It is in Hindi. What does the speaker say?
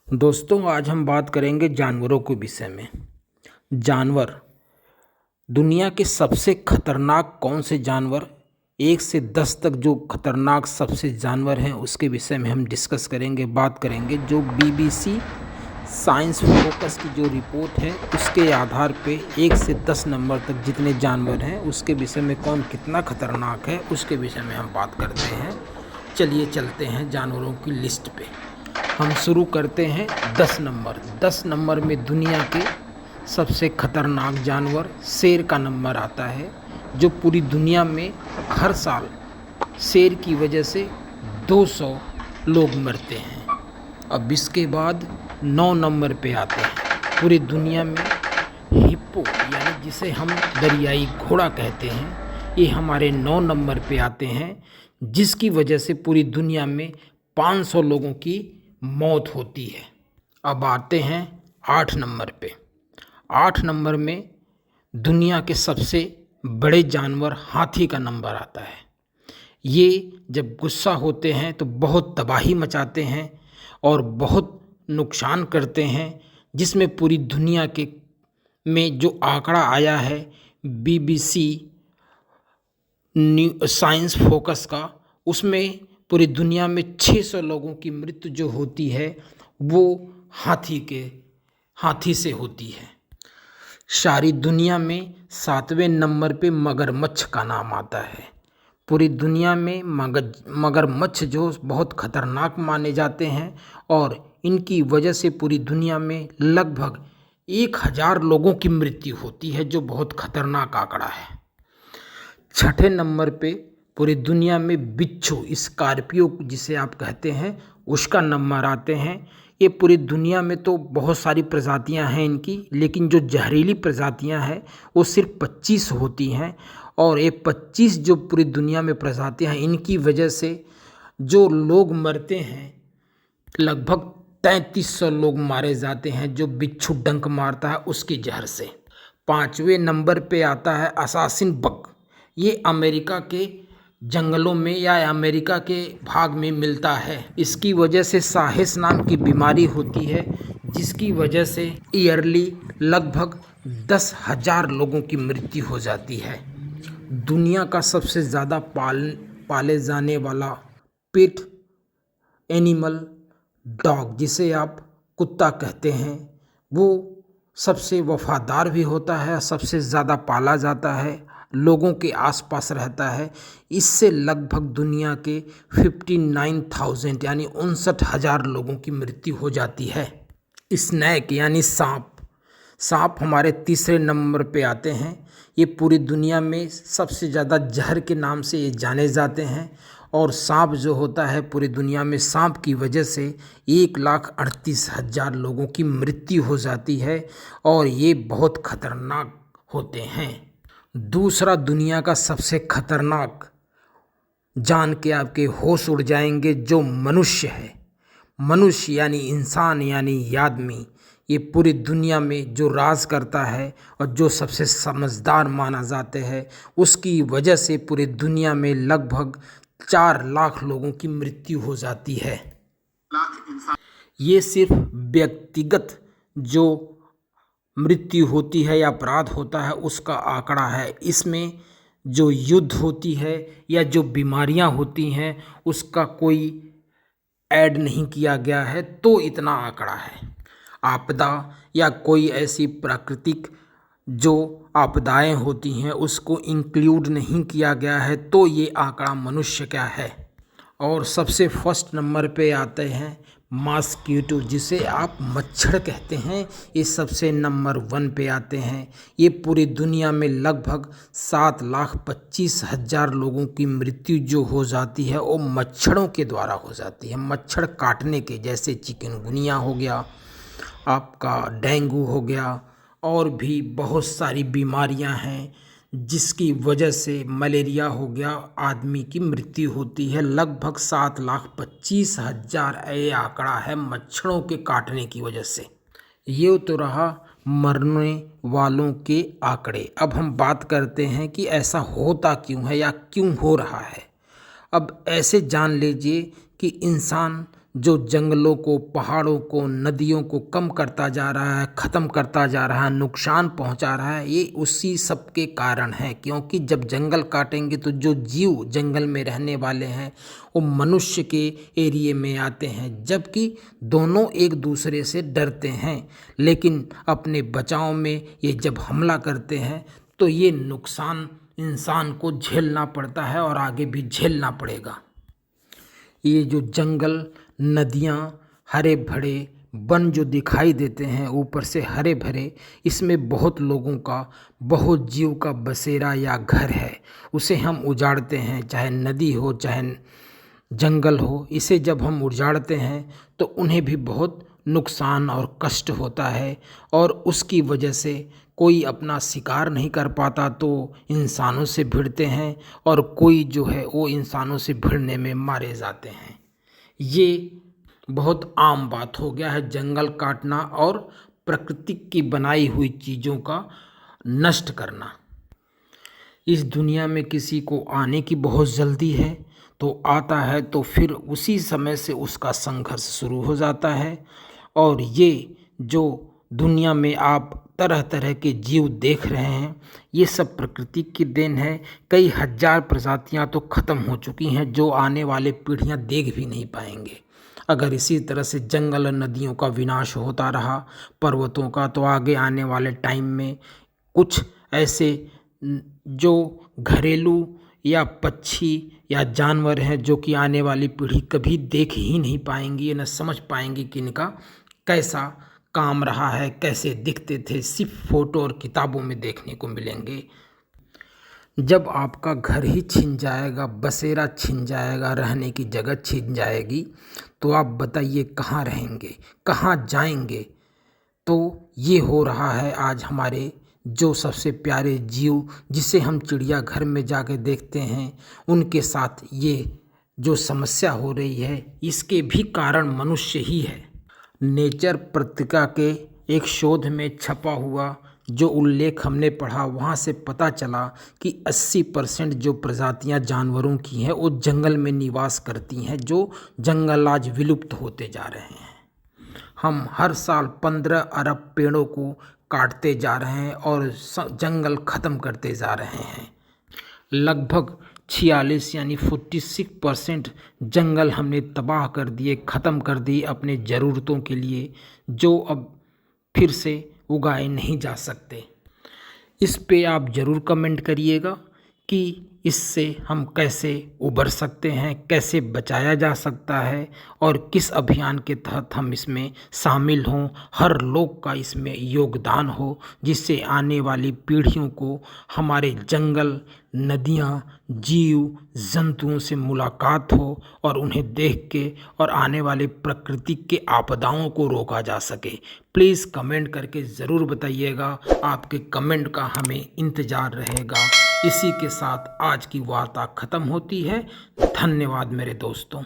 दोस्तों, आज हम बात करेंगे जानवरों के विषय में। जानवर, दुनिया के सबसे खतरनाक कौन से जानवर, 1 से 10 तक जो खतरनाक सबसे जानवर हैं उसके विषय में हम डिस्कस करेंगे, बात करेंगे। जो BBC साइंस फोकस की जो रिपोर्ट है उसके आधार पे 1 से 10 नंबर तक जितने जानवर हैं उसके विषय में कौन कितना खतरनाक है उसके विषय में हम बात करते हैं। चलिए चलते हैं जानवरों की लिस्ट पे। हम शुरू करते हैं 10 नंबर। 10 नंबर में दुनिया के सबसे खतरनाक जानवर शेर का नंबर आता है, जो पूरी दुनिया में हर साल शेर की वजह से 200 लोग मरते हैं। अब इसके बाद 9 नंबर पे आते हैं पूरी दुनिया में हिप्पो, यानी जिसे हम दरियाई घोड़ा कहते हैं, ये हमारे 9 नंबर पे आते हैं, जिसकी वजह से पूरी दुनिया में 500 लोगों की मौत होती है। अब आते हैं 8 नंबर पे। 8 नंबर में दुनिया के सबसे बड़े जानवर हाथी का नंबर आता है। ये जब गुस्सा होते हैं तो बहुत तबाही मचाते हैं और बहुत नुकसान करते हैं, जिसमें पूरी दुनिया के में जो आंकड़ा आया है BBC साइंस फोकस का, उसमें पूरी दुनिया में 600 लोगों की मृत्यु जो होती है वो हाथी से होती है। सारी दुनिया में 7वें नंबर पे मगरमच्छ का नाम आता है। पूरी दुनिया में मगरमच्छ जो बहुत खतरनाक माने जाते हैं और इनकी वजह से पूरी दुनिया में लगभग 1000 लोगों की मृत्यु होती है, जो बहुत खतरनाक आंकड़ा है। 6ठे नंबर पे पूरी दुनिया में बिच्छू, स्कॉर्पियो जिसे आप कहते हैं, उसका नंबर आते हैं। ये पूरी दुनिया में तो बहुत सारी प्रजातियां हैं इनकी, लेकिन जो जहरीली प्रजातियां हैं वो सिर्फ 25 होती हैं। और ये 25 जो पूरी दुनिया में प्रजातियां हैं, इनकी वजह से जो लोग मरते हैं, लगभग 3300 लोग मारे जाते हैं, जो बिच्छू डंक मारता है उसकी जहर से। 5वें नंबर पे आता है असासिन बग। ये अमेरिका के जंगलों में या अमेरिका के भाग में मिलता है। इसकी वजह से साहिस नाम की बीमारी होती है, जिसकी वजह से ईयरली लगभग 10,000 लोगों की मृत्यु हो जाती है। दुनिया का सबसे ज़्यादा पाले जाने वाला पेट एनिमल डॉग, जिसे आप कुत्ता कहते हैं, वो सबसे वफादार भी होता है, सबसे ज़्यादा पाला जाता है, लोगों के आसपास रहता है। इससे लगभग दुनिया के 59,000 यानी 59,000 लोगों की मृत्यु हो जाती है। स्नेक यानी सांप हमारे 3रे नंबर पे आते हैं। ये पूरी दुनिया में सबसे ज़्यादा जहर के नाम से ये जाने जाते हैं। और सांप जो होता है, पूरी दुनिया में सांप की वजह से 1,38,000 लोगों की मृत्यु हो जाती है और ये बहुत खतरनाक होते हैं। दूसरा दुनिया का सबसे खतरनाक, जान के आपके होश उड़ जाएंगे, जो मनुष्य है। मनुष्य यानी इंसान यानी आदमी, ये पूरी दुनिया में जो राज करता है और जो सबसे समझदार माना जाते हैं, उसकी वजह से पूरी दुनिया में लगभग 4 लाख लोगों की मृत्यु हो जाती है। ये सिर्फ व्यक्तिगत जो मृत्यु होती है या अपराध होता है उसका आंकड़ा है। इसमें जो युद्ध होती है या जो बीमारियां होती हैं उसका कोई ऐड नहीं किया गया है, तो इतना आंकड़ा है। आपदा या कोई ऐसी प्राकृतिक जो आपदाएं होती हैं उसको इंक्लूड नहीं किया गया है, तो ये आंकड़ा मनुष्य का है। और सबसे फर्स्ट नंबर पे आते हैं मॉस्किटो, जिसे आप मच्छर कहते हैं। ये सबसे नंबर 1 पे आते हैं। ये पूरी दुनिया में लगभग 7,25,000 लोगों की मृत्यु जो हो जाती है वो मच्छरों के द्वारा हो जाती है। मच्छर काटने के, जैसे चिकनगुनिया हो गया, आपका डेंगू हो गया, और भी बहुत सारी बीमारियां हैं जिसकी वजह से, मलेरिया हो गया, आदमी की मृत्यु होती है। लगभग 7,25,000 ये आंकड़ा है मच्छरों के काटने की वजह से। ये तो रहा मरने वालों के आंकड़े। अब हम बात करते हैं कि ऐसा होता क्यों है या क्यों हो रहा है। अब ऐसे जान लीजिए कि इंसान जो जंगलों को, पहाड़ों को, नदियों को कम करता जा रहा है, ख़त्म करता जा रहा है, नुकसान पहुंचा रहा है, ये उसी सब के कारण है। क्योंकि जब जंगल काटेंगे तो जो जीव जंगल में रहने वाले हैं वो मनुष्य के एरिए में आते हैं, जबकि दोनों एक दूसरे से डरते हैं। लेकिन अपने बचाव में ये जब हमला करते हैं तो ये नुकसान इंसान को झेलना पड़ता है और आगे भी झेलना पड़ेगा। ये जो जंगल, नदियाँ, हरे भरे वन जो दिखाई देते हैं ऊपर से हरे भरे, इसमें बहुत लोगों का, बहुत जीव का बसेरा या घर है, उसे हम उजाड़ते हैं। चाहे नदी हो, चाहे जंगल हो, इसे जब हम उजाड़ते हैं तो उन्हें भी बहुत नुकसान और कष्ट होता है, और उसकी वजह से कोई अपना शिकार नहीं कर पाता तो इंसानों से भिड़ते हैं, और कोई जो है वो इंसानों से भिड़ने में मारे जाते हैं। ये बहुत आम बात हो गया है, जंगल काटना और प्रकृति की बनाई हुई चीज़ों का नष्ट करना। इस दुनिया में किसी को आने की बहुत जल्दी है तो आता है, तो फिर उसी समय से उसका संघर्ष शुरू हो जाता है। और ये जो दुनिया में आप तरह तरह के जीव देख रहे हैं, ये सब प्रकृति की देन है। कई हजार प्रजातियां तो ख़त्म हो चुकी हैं जो आने वाले पीढ़ियां देख भी नहीं पाएंगे। अगर इसी तरह से जंगल और नदियों का विनाश होता रहा, पर्वतों का, तो आगे आने वाले टाइम में कुछ ऐसे जो घरेलू या पक्षी या जानवर हैं जो कि आने वाली पीढ़ी कभी देख ही नहीं पाएंगी, न समझ पाएंगी कि इनका कैसा काम रहा है, कैसे दिखते थे, सिर्फ फोटो और किताबों में देखने को मिलेंगे। जब आपका घर ही छिन जाएगा, बसेरा छिन जाएगा, रहने की जगह छिन जाएगी, तो आप बताइए कहाँ रहेंगे, कहाँ जाएंगे। तो ये हो रहा है आज हमारे जो सबसे प्यारे जीव, जिसे हम चिड़ियाघर में जाके देखते हैं, उनके साथ ये जो समस्या हो रही है, इसके भी कारण मनुष्य ही है। नेचर पत्रिका के एक शोध में छपा हुआ जो उल्लेख हमने पढ़ा, वहाँ से पता चला कि 80% जो प्रजातियाँ जानवरों की हैं वो जंगल में निवास करती हैं, जो जंगल आज विलुप्त होते जा रहे हैं। हम हर साल 15 अरब पेड़ों को काटते जा रहे हैं और जंगल ख़त्म करते जा रहे हैं। लगभग 46 यानी 46% जंगल हमने तबाह कर दिए, ख़त्म कर दिए अपने ज़रूरतों के लिए, जो अब फिर से उगाए नहीं जा सकते। इस पे आप ज़रूर कमेंट करिएगा कि इससे हम कैसे उबर सकते हैं, कैसे बचाया जा सकता है, और किस अभियान के तहत हम इसमें शामिल हों, हर लोग का इसमें योगदान हो, जिससे आने वाली पीढ़ियों को हमारे जंगल, नदियाँ, जीव जंतुओं से मुलाकात हो और उन्हें देख के और आने वाले प्रकृति के आपदाओं को रोका जा सके। प्लीज़ कमेंट करके ज़रूर बताइएगा, आपके कमेंट का हमें इंतज़ार रहेगा। इसी के साथ आज की वार्ता ख़त्म होती है। धन्यवाद मेरे दोस्तों।